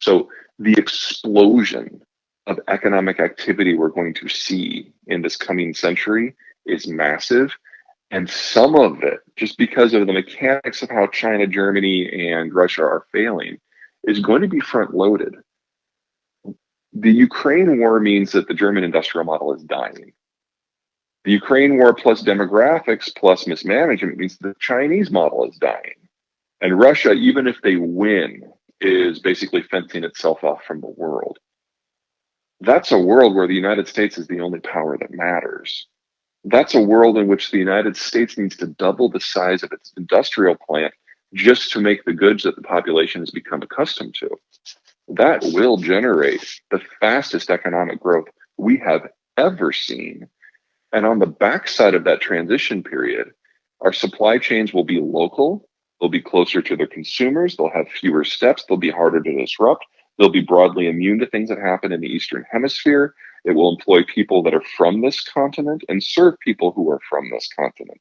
So the explosion of economic activity we're going to see in this coming century is massive. And some of it, just because of the mechanics of how China, Germany, and Russia are failing, is going to be front loaded. The Ukraine war means that the German industrial model is dying. The Ukraine war plus demographics plus mismanagement means the Chinese model is dying. And Russia, even if they win, is basically fencing itself off from the world. That's a world where the United States is the only power that matters. That's a world in which the United States needs to double the size of its industrial plant just to make the goods that the population has become accustomed to. That will generate the fastest economic growth we have ever seen. And on the backside of that transition period, our supply chains will be local, they'll be closer to their consumers, they'll have fewer steps, they'll be harder to disrupt, they'll be broadly immune to things that happen in the Eastern Hemisphere. It will employ people that are from this continent and serve people who are from this continent.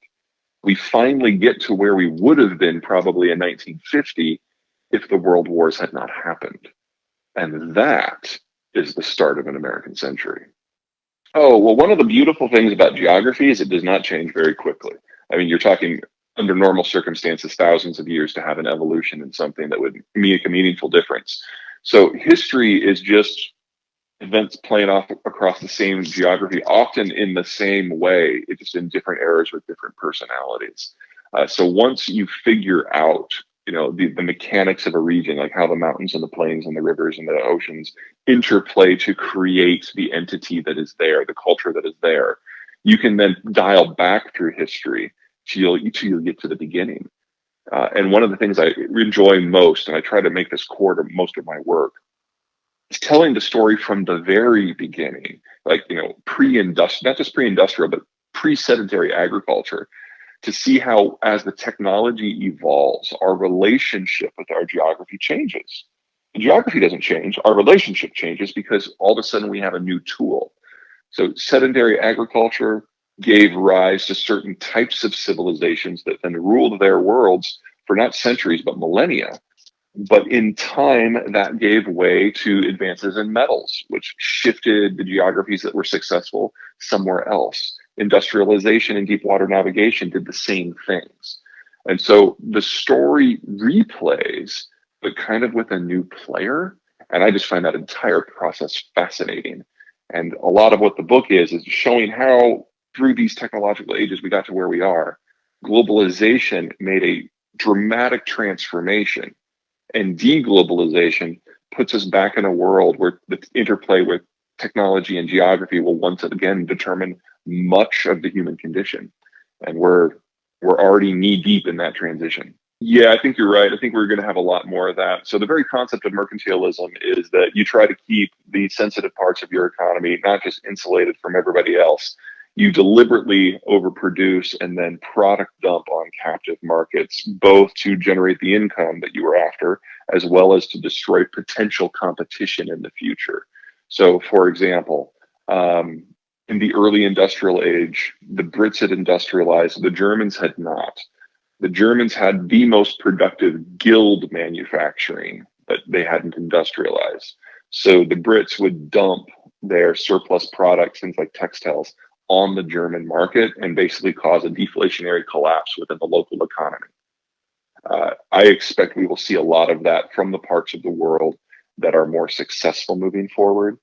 We finally get to where we would have been probably in 1950 if the world wars had not happened. And that is the start of an American century. Oh, well, one of the beautiful things about geography is it does not change very quickly. I mean, you're talking under normal circumstances, thousands of years to have an evolution in something that would make a meaningful difference. So history is just events playing off across the same geography, often in the same way, it's just in different eras with different personalities. So once you figure out, the mechanics of a region, like how the mountains and the plains and the rivers and the oceans interplay to create the entity that is there, the culture that is there, you can then dial back through history till you get to the beginning. And one of the things I enjoy most, and I try to make this core to most of my work, is telling the story from the very beginning, like, pre-industrial, not just pre-industrial, but pre-sedentary agriculture, to see how, as the technology evolves, our relationship with our geography changes. The geography doesn't change, our relationship changes because all of a sudden we have a new tool. So sedentary agriculture gave rise to certain types of civilizations that then ruled their worlds for not centuries, but millennia. But in time, that gave way to advances in metals, which shifted the geographies that were successful somewhere else. Industrialization and deep water navigation did the same things. And so the story replays, but kind of with a new player. And I just find that entire process fascinating. And a lot of what the book is showing how through these technological ages we got to where we are. Globalization made a dramatic transformation, and deglobalization puts us back in a world where the interplay with technology and geography will once again determine much of the human condition. And we're already knee deep in that transition. Yeah, I think you're right. I think we're going to have a lot more of that. So the very concept of mercantilism is that you try to keep the sensitive parts of your economy not just insulated from everybody else. You deliberately overproduce and then product dump on captive markets, both to generate the income that you were after, as well as to destroy potential competition in the future. So, for example, in the early industrial age, the Brits had industrialized, the Germans had not. The Germans had the most productive guild manufacturing, but they hadn't industrialized. So the Brits would dump their surplus products, things like textiles, on the German market and basically cause a deflationary collapse within the local economy. I expect we will see a lot of that from the parts of the world that are more successful moving forward.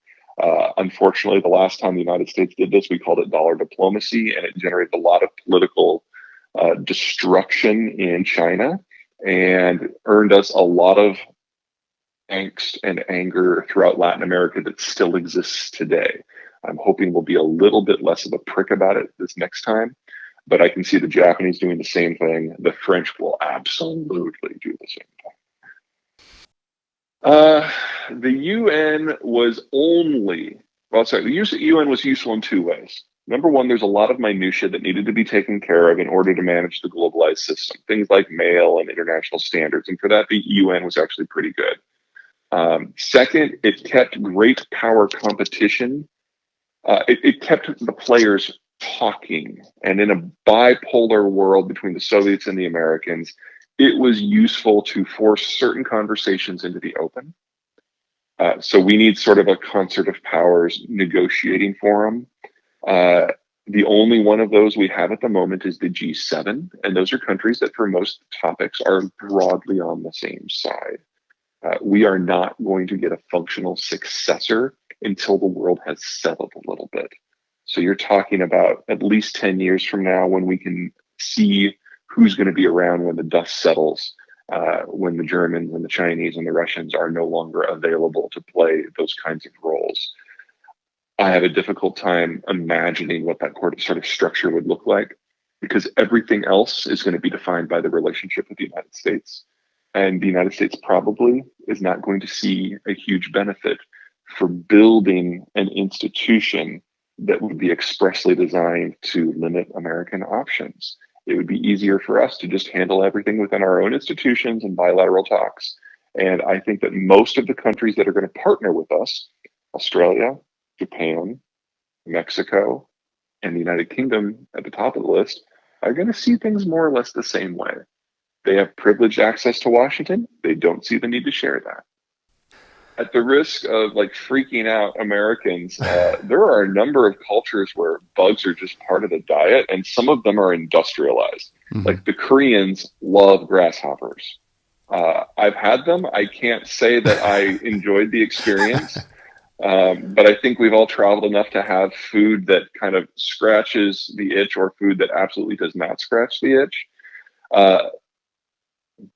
Unfortunately, the last time the United States did this, we called it dollar diplomacy, and it generated a lot of political destruction in China and earned us a lot of angst and anger throughout Latin America that still exists today. I'm hoping we'll be a little bit less of a prick about it this next time, but I can see the Japanese doing the same thing. The French will absolutely do the same thing. The UN was the UN was useful in two ways. Number one, there's a lot of minutia that needed to be taken care of in order to manage the globalized system, things like mail and international standards. And for that, the UN was actually pretty good. Second, it kept great power competition. It kept the players talking. And in a bipolar world between the Soviets and the Americans, it was useful to force certain conversations into the open So we need sort of a concert of powers negotiating forum. The only one of those we have at the moment is the G7, and those are countries that for most topics are broadly on the same side. We are not going to get a functional successor until the world has settled a little bit. So you're talking about at least 10 years from now when we can see who's going to be around when the dust settles, when the Germans and the Chinese and the Russians are no longer available to play those kinds of roles. I have a difficult time imagining what that sort of structure would look like, because everything else is going to be defined by the relationship with the United States. And the United States probably is not going to see a huge benefit for building an institution that would be expressly designed to limit American options. It would be easier for us to just handle everything within our own institutions and bilateral talks. And I think that most of the countries that are going to partner with us, Australia, Japan, Mexico, and the United Kingdom at the top of the list, are going to see things more or less the same way. They have privileged access to Washington. They don't see the need to share that. At the risk of like freaking out Americans, there are a number of cultures where bugs are just part of the diet, and some of them are industrialized. Mm-hmm. Like the Koreans love grasshoppers. I've had them. I can't say that I enjoyed the experience. But I think we've all traveled enough to have food that kind of scratches the itch, or food that absolutely does not scratch the itch.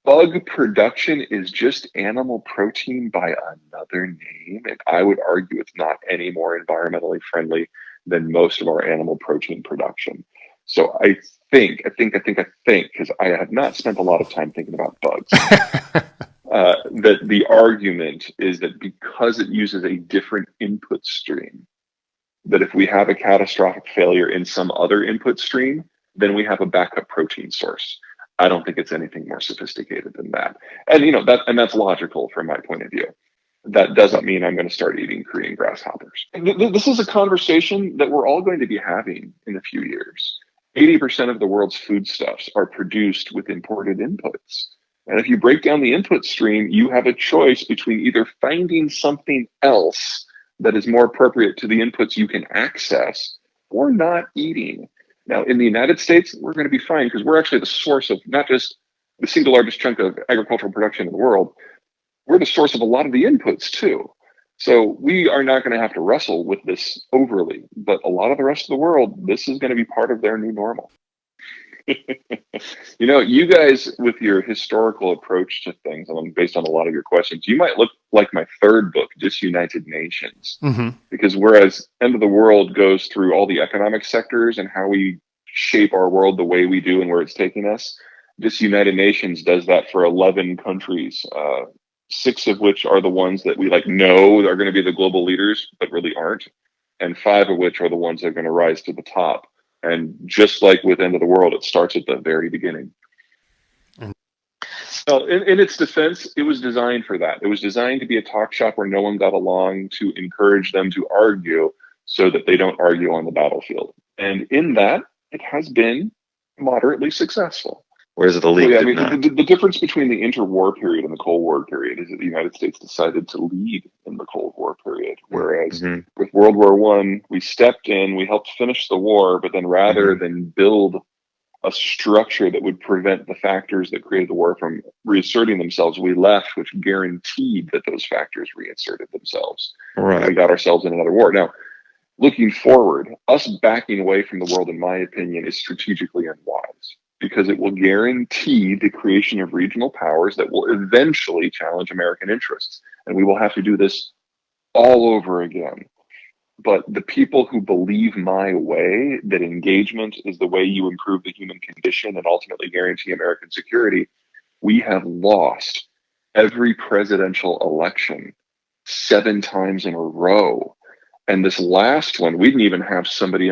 Bug production is just animal protein by another name, and I would argue it's not any more environmentally friendly than most of our animal protein production. So I think, because I have not spent a lot of time thinking about bugs, that the argument is that because it uses a different input stream, that if we have a catastrophic failure in some other input stream, then we have a backup protein source. I don't think it's anything more sophisticated than that. And that's logical from my point of view. That doesn't mean I'm going to start eating Korean grasshoppers. This is a conversation that we're all going to be having in a few years. 80% of the world's foodstuffs are produced with imported inputs. And if you break down the input stream, you have a choice between either finding something else that is more appropriate to the inputs you can access, or not eating. Now, in the United States, we're going to be fine because we're actually the source of not just the single largest chunk of agricultural production in the world, we're the source of a lot of the inputs too. So we are not going to have to wrestle with this overly, but a lot of the rest of the world, this is going to be part of their new normal. You guys, with your historical approach to things, and based on a lot of your questions, you might look like my third book, Disunited Nations, because whereas End of the World goes through all the economic sectors and how we shape our world the way we do and where it's taking us, Disunited Nations does that for 11 countries, 6 of which are the ones that we know are going to be the global leaders, but really aren't, and 5 of which are the ones that are going to rise to the top. And just like with End of the World, it starts at the very beginning. Well, in its defense, it was designed for that. It was designed to be a talk shop where no one got along, to encourage them to argue so that they don't argue on the battlefield. And in that, it has been moderately successful. Whereas the league did not. The difference between the interwar period and the Cold War period is that the United States decided to lead in the Cold War period, whereas with World War I, we stepped in, we helped finish the war, but then rather than build a structure that would prevent the factors that created the war from reasserting themselves, we left, which guaranteed that those factors reinserted themselves. Right. And we got ourselves in another war. Now, looking forward, us backing away from the world, in my opinion, is strategically unwise, because it will guarantee the creation of regional powers that will eventually challenge American interests. And we will have to do this all over again. But the people who believe my way, that engagement is the way you improve the human condition and ultimately guarantee American security, we have lost every presidential election 7 times in a row. And this last one, we didn't even have somebody